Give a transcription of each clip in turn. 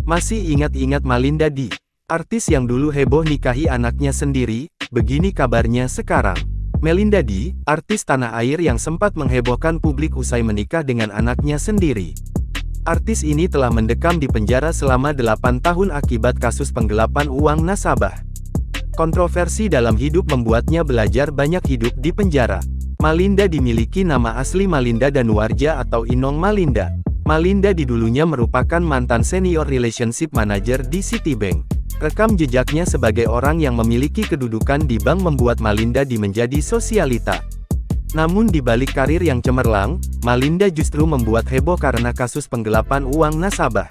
Masih ingat-ingat Malinda Di? Artis yang dulu heboh nikahi anaknya sendiri, begini kabarnya sekarang. Melinda Di, artis tanah air yang sempat menghebohkan publik usai menikah dengan anaknya sendiri. Artis ini telah mendekam di penjara selama 8 tahun akibat kasus penggelapan uang nasabah. Kontroversi dalam hidup membuatnya belajar banyak hidup di penjara. Malinda dimiliki nama asli Malinda Danuarja atau Inong Malinda. Malinda Di dulunya merupakan mantan senior relationship manager di Citibank. Rekam jejaknya sebagai orang yang memiliki kedudukan di bank membuat Malinda Di menjadi sosialita. Namun di balik karir yang cemerlang, Malinda justru membuat heboh karena kasus penggelapan uang nasabah.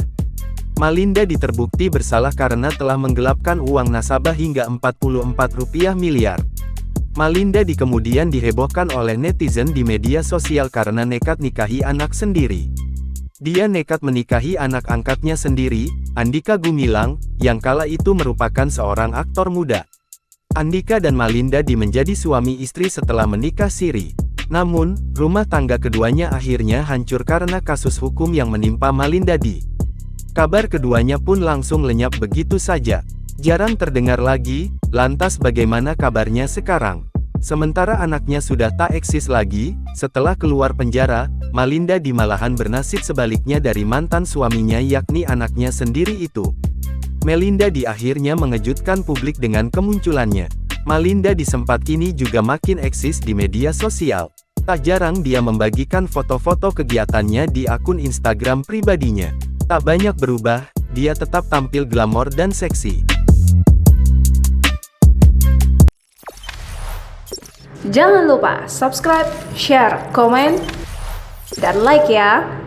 Malinda Di terbukti bersalah karena telah menggelapkan uang nasabah hingga Rp44 miliar. Malinda Di kemudian dihebohkan oleh netizen di media sosial karena nekat nikahi anak sendiri. Dia nekat menikahi anak angkatnya sendiri, Andika Gumilang, yang kala itu merupakan seorang aktor muda. Andika dan Malinda Di menjadi suami istri setelah menikah siri. Namun, rumah tangga keduanya akhirnya hancur karena kasus hukum yang menimpa Malinda Di. Kabar keduanya pun langsung lenyap begitu saja. Jarang terdengar lagi, lantas bagaimana kabarnya sekarang? Sementara anaknya sudah tak eksis lagi, setelah keluar penjara, Malinda Di malahan bernasib sebaliknya dari mantan suaminya yakni anaknya sendiri itu. Melinda Di akhirnya mengejutkan publik dengan kemunculannya. Malinda Di sempat kini juga makin eksis di media sosial. Tak jarang dia membagikan foto-foto kegiatannya di akun Instagram pribadinya. Tak banyak berubah, dia tetap tampil glamor dan seksi. Jangan lupa subscribe, share, komen, dan like ya.